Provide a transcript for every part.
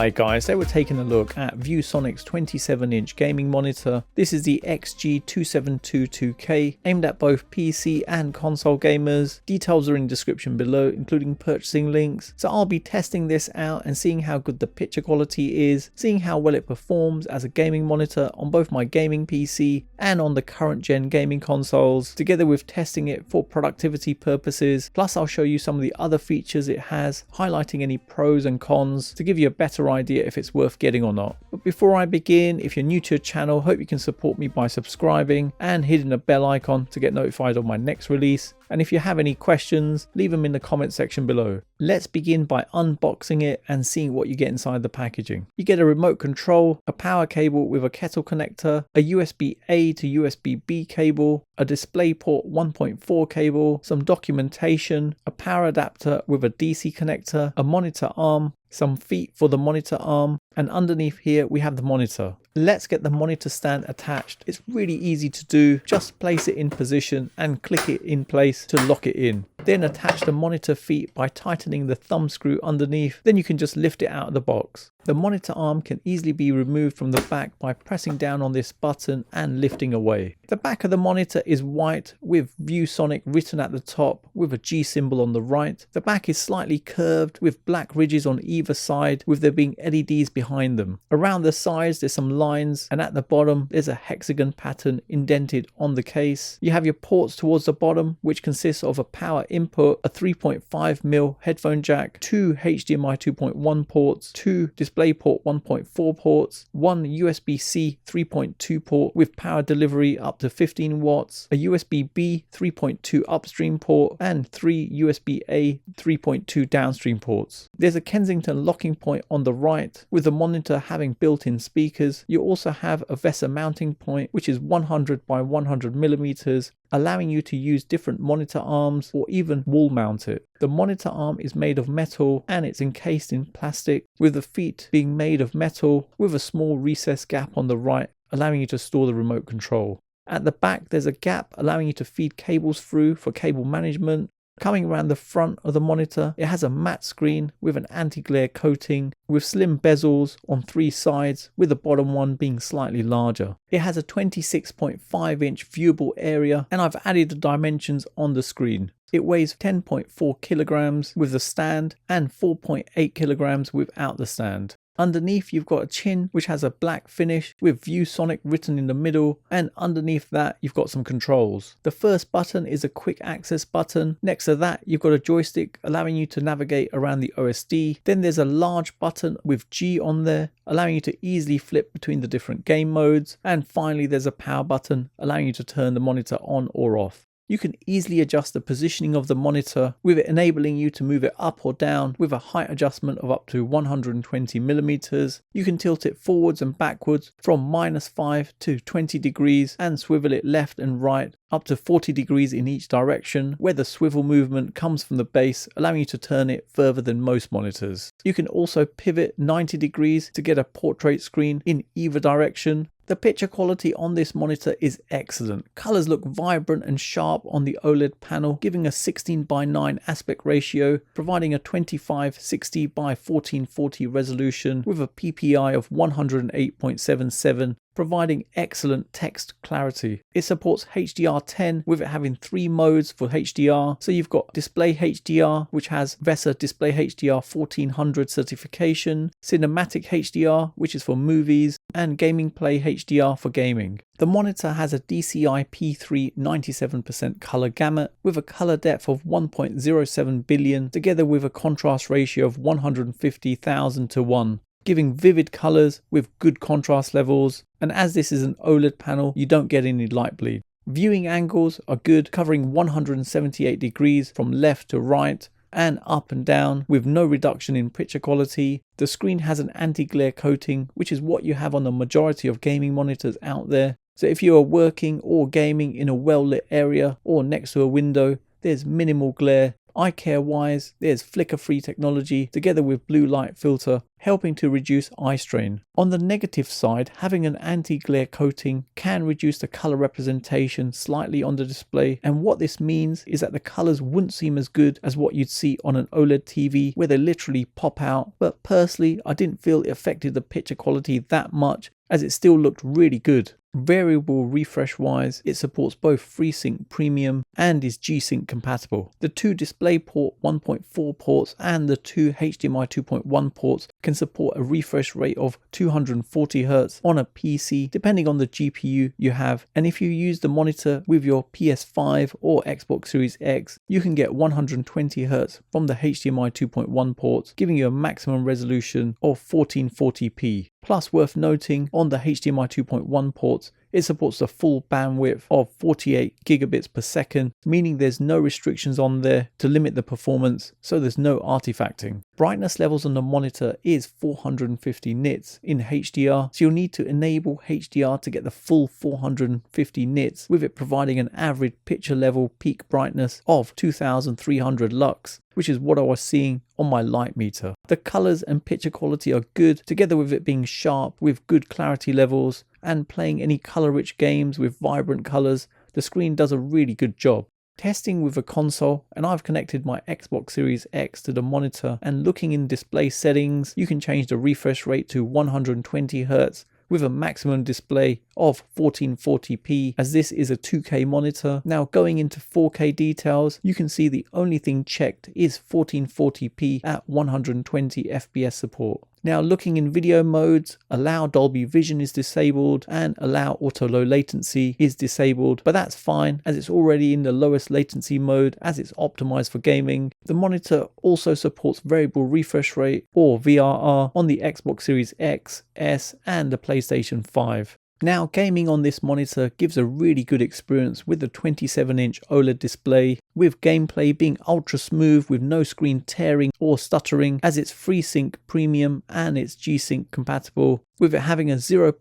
Hi guys, so we're taking a look at ViewSonic's 27-inch gaming monitor. This is the XG272 2K, aimed at both PC and console gamers. Details are in the description below, including purchasing links. So I'll be testing this out and seeing how good the picture quality is, seeing how well it performs as a gaming monitor on both my gaming PC and on the current gen gaming consoles, together with testing it for productivity purposes. Plus I'll show you some of the other features it has, highlighting any pros and cons to give you a better idea if it's worth getting or not. But before I begin, if you're new to the channel, hope you can support me by subscribing and hitting the bell icon to get notified of my next release. And if you have any questions, leave them in the comment section below. Let's begin by unboxing it and seeing what you get inside the packaging. You get a remote control, a power cable with a kettle connector, a USB-A to USB-B cable, a DisplayPort 1.4 cable, some documentation, a power adapter with a DC connector, a monitor arm, some feet for the monitor arm, and underneath here we have the monitor. Let's get the monitor stand attached. It's really easy to do. Just place it in position and click it in place to lock it in. Then attach the monitor feet by tightening the thumb screw underneath. Then you can just lift it out of the box. The monitor arm can easily be removed from the back by pressing down on this button and lifting away. The back of the monitor is white with ViewSonic written at the top with a G symbol on the right. The back is slightly curved with black ridges on either side, with there being LEDs behind them. Around the sides there's some lines, and at the bottom there's a hexagon pattern indented on the case. You have your ports towards the bottom, which consists of a power input, a 3.5mm headphone jack, 2 HDMI 2.1 ports, 2 DisplayPort 1.4 ports, 1 USB-C 3.2 port with power delivery up to 15 watts, a USB-B 3.2 upstream port, and 3 USB-A 3.2 downstream ports. There's a Kensington locking point on the right, with the monitor having built-in speakers. You also have a VESA mounting point, which is 100 by 100mm, allowing you to use different monitor arms or even wall mount it. The monitor arm is made of metal and it's encased in plastic, with the feet being made of metal with a small recessed gap on the right, allowing you to store the remote control. At the back there's a gap allowing you to feed cables through for cable management. Coming around the front of the monitor, it has a matte screen with an anti-glare coating with slim bezels on 3 sides, with the bottom one being slightly larger. It has a 26.5-inch viewable area, and I've added the dimensions on the screen. It weighs 10.4 kilograms with the stand and 4.8 kilograms without the stand. Underneath you've got a chin which has a black finish with ViewSonic written in the middle, and underneath that you've got some controls. The first button is a quick access button. Next to that you've got a joystick allowing you to navigate around the OSD. Then there's a large button with G on there, allowing you to easily flip between the different game modes. And finally there's a power button allowing you to turn the monitor on or off. You can easily adjust the positioning of the monitor, with it enabling you to move it up or down with a height adjustment of up to 120mm. You can tilt it forwards and backwards from -5 to 20 degrees and swivel it left and right up to 40 degrees in each direction, where the swivel movement comes from the base, allowing you to turn it further than most monitors. You can also pivot 90 degrees to get a portrait screen in either direction. The picture quality on this monitor is excellent. Colors look vibrant and sharp on the OLED panel, giving a 16:9 aspect ratio, providing a 2560 by 1440 resolution with a PPI of 108.77, providing excellent text clarity. It supports HDR10, with it having 3 modes for HDR. So you've got Display HDR, which has VESA Display HDR 1400 certification, Cinematic HDR, which is for movies, and Gaming Play HDR for gaming. The monitor has a DCI P3 97% color gamut with a color depth of 1.07 billion, together with a contrast ratio of 150,000 to 1. Giving vivid colors with good contrast levels, and as this is an OLED panel you don't get any light bleed. Viewing angles are good, covering 178 degrees from left to right and up and down, with no reduction in picture quality. The screen has an anti-glare coating, which is what you have on the majority of gaming monitors out there. So if you are working or gaming in a well lit area or next to a window, there's minimal glare Eye care wise, there's flicker free technology together with blue light filter, helping to reduce eye strain. On the negative side, having an anti-glare coating can reduce the color representation slightly on the display, and what this means is that the colors wouldn't seem as good as what you'd see on an OLED TV where they literally pop out, but personally I didn't feel it affected the picture quality that much, as it still looked really good. Variable refresh wise, it supports both FreeSync Premium and is G-Sync compatible. The two DisplayPort 1.4 ports and the two HDMI 2.1 ports can support a refresh rate of 240Hz on a PC depending on the GPU you have, and if you use the monitor with your PS5 or Xbox Series X, you can get 120Hz from the HDMI 2.1 ports, giving you a maximum resolution of 1440p. Plus, worth noting, on the HDMI 2.1 ports, it supports the full bandwidth of 48 gigabits per second, meaning there's no restrictions on there to limit the performance, so there's no artifacting. Brightness levels on the monitor is 450 nits in HDR, so you'll need to enable HDR to get the full 450 nits, with it providing an average picture level peak brightness of 2300 lux, which is what I was seeing on my light meter. The colors and picture quality are good, together with it being sharp with good clarity levels, and playing any color rich games with vibrant colors, the screen does a really good job. Testing with a console, and I've connected my Xbox Series X to the monitor, and looking in display settings, you can change the refresh rate to 120Hz with a maximum display of 1440p, as this is a 2K monitor. Now going into 4K details, you can see the only thing checked is 1440p at 120 FPS support. Now looking in video modes, allow Dolby Vision is disabled and allow auto low latency is disabled, but that's fine as it's already in the lowest latency mode as it's optimized for gaming. The monitor also supports variable refresh rate or VRR on the Xbox Series X, S and the PlayStation 5. Now gaming on this monitor gives a really good experience with the 27-inch OLED display, with gameplay being ultra smooth with no screen tearing or stuttering, as it's FreeSync Premium and it's G-Sync compatible, with it having a 0.02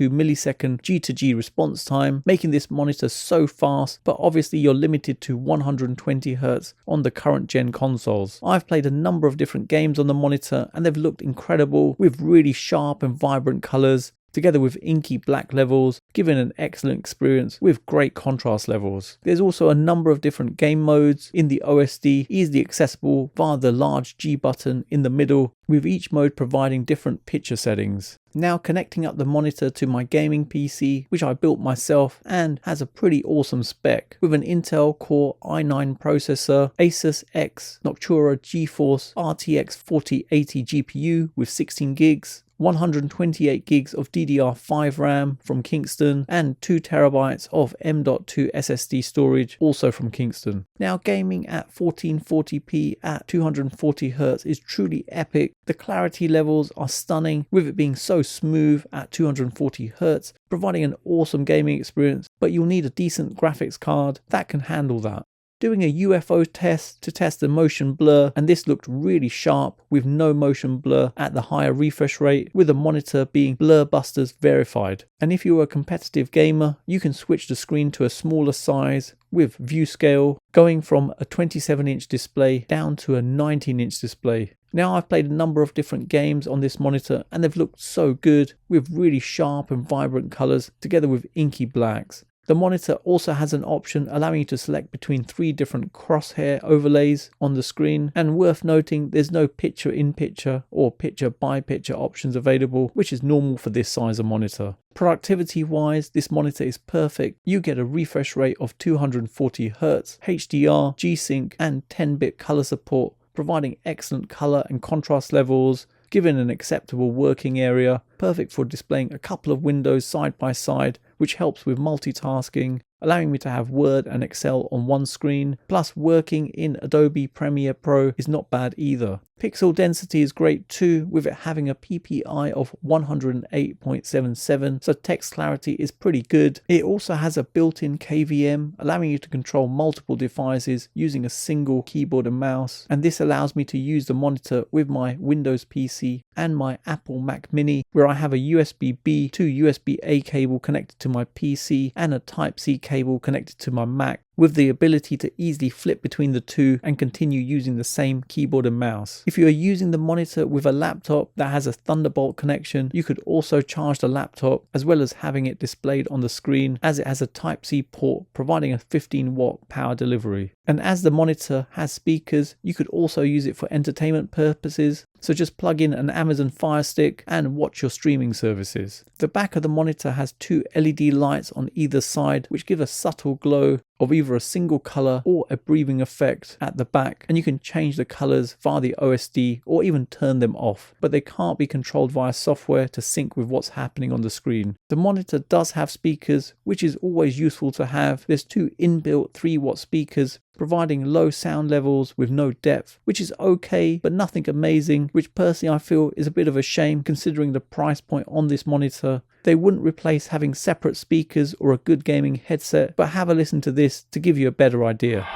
millisecond G2G response time, making this monitor so fast, but obviously you're limited to 120Hz on the current gen consoles. I've played a number of different games on the monitor and they've looked incredible with really sharp and vibrant colors, together with inky black levels, giving an excellent experience with great contrast levels. There's also a number of different game modes in the OSD, easily accessible via the large G button in the middle, with each mode providing different picture settings. Now connecting up the monitor to my gaming PC, which I built myself and has a pretty awesome spec, with an Intel Core i9 processor, Asus X Noctua GeForce RTX 4080 GPU with 16 gigs, 128 gigs of DDR5 RAM from Kingston, and 2 terabytes of M.2 SSD storage also from Kingston. Now gaming at 1440p at 240Hz is truly epic. The clarity levels are stunning, with it being so smooth at 240Hz, providing an awesome gaming experience, but you'll need a decent graphics card that can handle that. Doing a UFO test to test the motion blur, and this looked really sharp with no motion blur at the higher refresh rate, with the monitor being Blur Busters verified. And if you're a competitive gamer, you can switch the screen to a smaller size with view scale, going from a 27-inch display down to a 19-inch display. Now I've played a number of different games on this monitor and they've looked so good with really sharp and vibrant colors together with inky blacks. The monitor also has an option allowing you to select between 3 different crosshair overlays on the screen, and worth noting there's no picture in picture or picture by picture options available, which is normal for this size of monitor. Productivity wise, this monitor is perfect. You get a refresh rate of 240Hz, HDR, G-Sync and 10-bit color support, providing excellent color and contrast levels, giving an acceptable working area, perfect for displaying a couple of windows side by side, which helps with multitasking, allowing me to have Word and Excel on one screen, plus working in Adobe Premiere Pro is not bad either. Pixel density is great too, with it having a PPI of 108.77, so text clarity is pretty good. It also has a built-in KVM, allowing you to control multiple devices using a single keyboard and mouse, and this allows me to use the monitor with my Windows PC and my Apple Mac Mini, where I have a USB-B to USB-A cable connected to my PC and a Type-C cable connected to my Mac, with the ability to easily flip between the two and continue using the same keyboard and mouse. If you are using the monitor with a laptop that has a Thunderbolt connection, you could also charge the laptop as well as having it displayed on the screen, as it has a Type-C port providing a 15-watt power delivery. And as the monitor has speakers, you could also use it for entertainment purposes, so just plug in an Amazon Fire Stick and watch your streaming services. The back of the monitor has two LED lights on either side which give a subtle glow of either a single color or a breathing effect at the back, and you can change the colors via the OSD or even turn them off, but they can't be controlled via software to sync with what's happening on the screen. The monitor does have speakers, which is always useful to have. There's two inbuilt 3-watt speakers providing low sound levels with no depth, which is okay but nothing amazing, which personally I feel is a bit of a shame considering the price point on this monitor. They wouldn't replace having separate speakers or a good gaming headset, but have a listen to this to give you a better idea.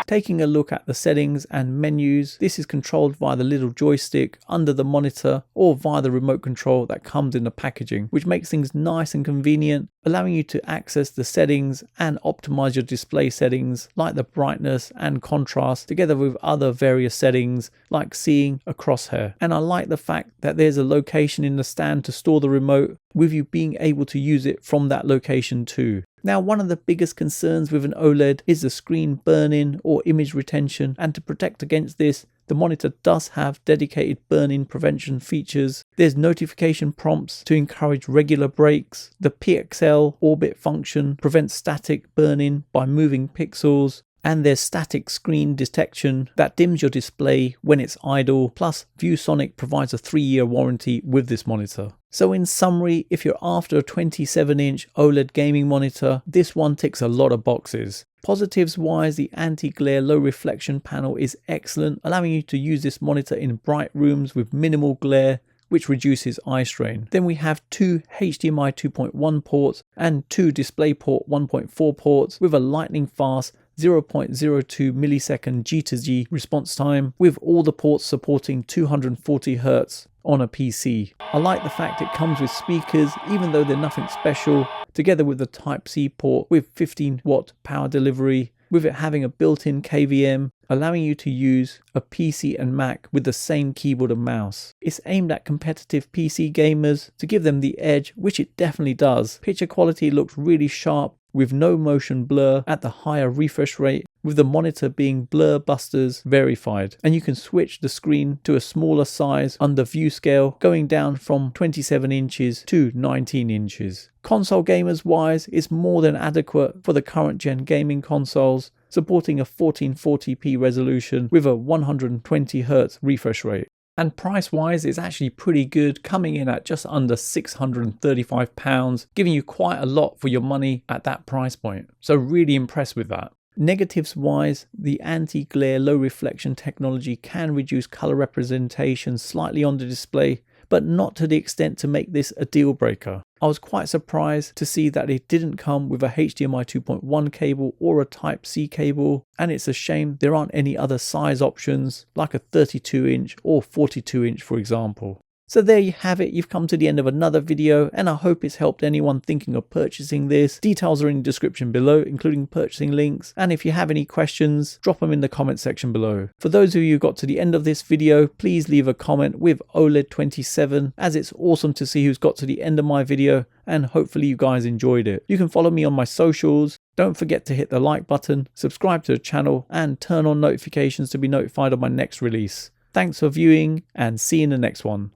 Taking a look at the settings and menus, this is controlled via the little joystick under the monitor or via the remote control that comes in the packaging, which makes things nice and convenient, allowing you to access the settings and optimize your display settings like the brightness and contrast, together with other various settings like seeing a crosshair. And I like the fact that there's a location in the stand to store the remote, with you being able to use it from that location too. Now, one of the biggest concerns with an OLED is the screen burn-in or image retention, and to protect against this, the monitor does have dedicated burn-in prevention features. There's notification prompts to encourage regular breaks. The PXL orbit function prevents static burn-in by moving pixels. And there's static screen detection that dims your display when it's idle. Plus, ViewSonic provides a 3-year warranty with this monitor. So in summary, if you're after a 27-inch OLED gaming monitor, this one ticks a lot of boxes. Positives wise, the anti-glare low reflection panel is excellent, allowing you to use this monitor in bright rooms with minimal glare, which reduces eye strain. Then we have two HDMI 2.1 ports and two DisplayPort 1.4 ports with a lightning fast 0.02 millisecond G2G response time, with all the ports supporting 240 Hz on a PC. I like the fact it comes with speakers, even though they're nothing special, together with the Type-C port with 15-watt power delivery, with it having a built-in KVM, allowing you to use a PC and Mac with the same keyboard and mouse. It's aimed at competitive PC gamers to give them the edge, which it definitely does. Picture quality looks really sharp, with no motion blur at the higher refresh rate, with the monitor being blur busters verified, and you can switch the screen to a smaller size under view scale, going down from 27 inches to 19 inches. Console gamers wise, it's more than adequate for the current gen gaming consoles, supporting a 1440p resolution with a 120 Hz refresh rate. And price wise, it's actually pretty good, coming in at just under £635, giving you quite a lot for your money at that price point. So really impressed with that. Negatives wise, the anti-glare low reflection technology can reduce color representation slightly on the display, but not to the extent to make this a deal breaker. I was quite surprised to see that it didn't come with a HDMI 2.1 cable or a Type-C cable, and it's a shame there aren't any other size options like a 32-inch or 42-inch for example. So there you have it, you've come to the end of another video, and I hope it's helped anyone thinking of purchasing this. Details are in the description below, including purchasing links, and if you have any questions, drop them in the comment section below. For those of you who got to the end of this video, please leave a comment with OLED 27, as it's awesome to see who's got to the end of my video, and hopefully you guys enjoyed it. You can follow me on my socials. Don't forget to hit the like button, subscribe to the channel, and turn on notifications to be notified of my next release. Thanks for viewing, and see you in the next one.